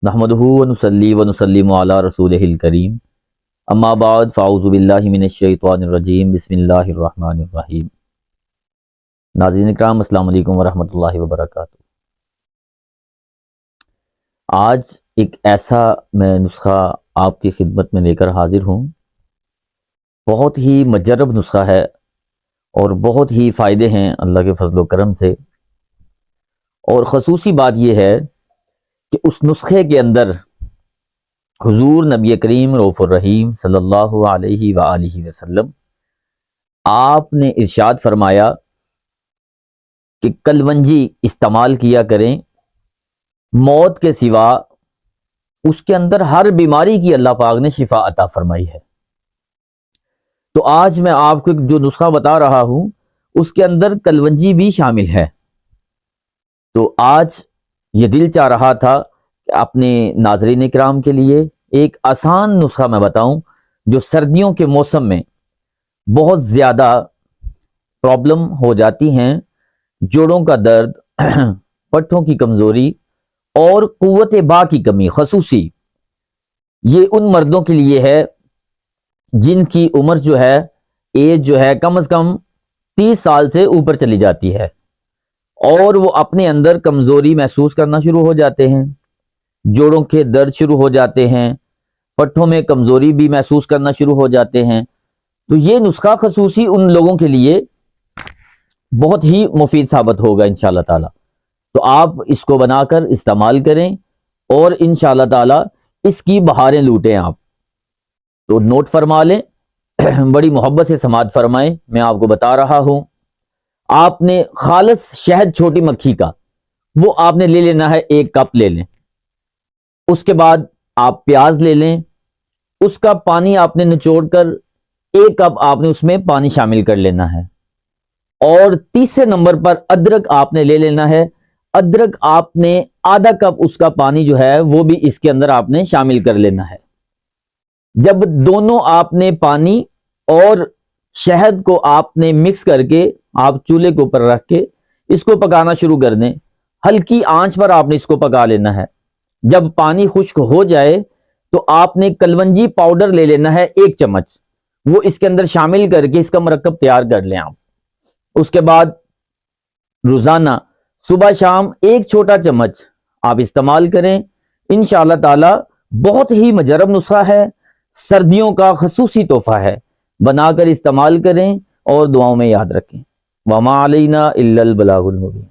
نحمدہ ونصلی ونسلم علی رسولہ الکریم اما بعد فاعوذ باللہ من الشیطان الرجیم بسم اللہ الرحمن الرحیم۔ ناظرین اکرام السلام علیکم ورحمۃ اللہ وبرکاتہ۔ آج ایک ایسا میں نسخہ آپ کی خدمت میں لے کر حاضر ہوں، بہت ہی مجرب نسخہ ہے اور بہت ہی فائدے ہیں اللہ کے فضل و کرم سے، اور خصوصی بات یہ ہے کہ اس نسخے کے اندر حضور نبی کریم رؤوف الرحیم صلی اللہ علیہ وآلہ وسلم آپ نے ارشاد فرمایا کہ کلونجی استعمال کیا کریں، موت کے سوا اس کے اندر ہر بیماری کی اللہ پاک نے شفا عطا فرمائی ہے۔ تو آج میں آپ کو جو نسخہ بتا رہا ہوں اس کے اندر کلونجی بھی شامل ہے۔ تو آج یہ دل چاہ رہا تھا کہ اپنے ناظرین اکرام کے لیے ایک آسان نسخہ میں بتاؤں جو سردیوں کے موسم میں بہت زیادہ پرابلم ہو جاتی ہیں، جوڑوں کا درد، پٹھوں کی کمزوری اور قوت با کی کمی، خصوصی یہ ان مردوں کے لیے ہے جن کی عمر جو ہے ایج جو ہے کم از کم 30 سال سے اوپر چلی جاتی ہے، اور وہ اپنے اندر کمزوری محسوس کرنا شروع ہو جاتے ہیں، جوڑوں کے درد شروع ہو جاتے ہیں، پٹھوں میں کمزوری بھی محسوس کرنا شروع ہو جاتے ہیں۔ تو یہ نسخہ خصوصی ان لوگوں کے لیے بہت ہی مفید ثابت ہوگا انشاءاللہ تعالی۔ تو آپ اس کو بنا کر استعمال کریں اور انشاءاللہ تعالی اس کی بہاریں لوٹیں۔ آپ تو نوٹ فرما لیں، بڑی محبت سے سماعت فرمائیں، میں آپ کو بتا رہا ہوں۔ آپ نے خالص شہد چھوٹی مکھی کا وہ آپ نے لے لینا ہے، 1 کپ لے لیں۔ اس کے بعد آپ پیاز لے لیں، اس کا پانی آپ نے نچوڑ کر 1 کپ آپ نے اس میں پانی شامل کر لینا ہے، اور تیسرے نمبر پر ادرک آپ نے لے لینا ہے۔ ادرک آپ نے آدھا کپ اس کا پانی جو ہے وہ بھی اس کے اندر آپ نے شامل کر لینا ہے۔ جب دونوں آپ نے پانی اور شہد کو آپ نے مکس کر کے آپ چولہے کے اوپر رکھ کے اس کو پکانا شروع کر دیں، ہلکی آنچ پر آپ نے اس کو پکا لینا ہے۔ جب پانی خشک ہو جائے تو آپ نے کلونجی پاؤڈر لے لینا ہے 1 چمچ، وہ اس کے اندر شامل کر کے اس کا مرکب تیار کر لیں آپ۔ اس کے بعد روزانہ صبح شام 1 چھوٹا چمچ آپ استعمال کریں، انشاءاللہ تعالی بہت ہی مجرب نسخہ ہے، سردیوں کا خصوصی تحفہ ہے، بنا کر استعمال کریں اور دعاؤں میں یاد رکھیں۔ وما علینا الا البلاغ المبین۔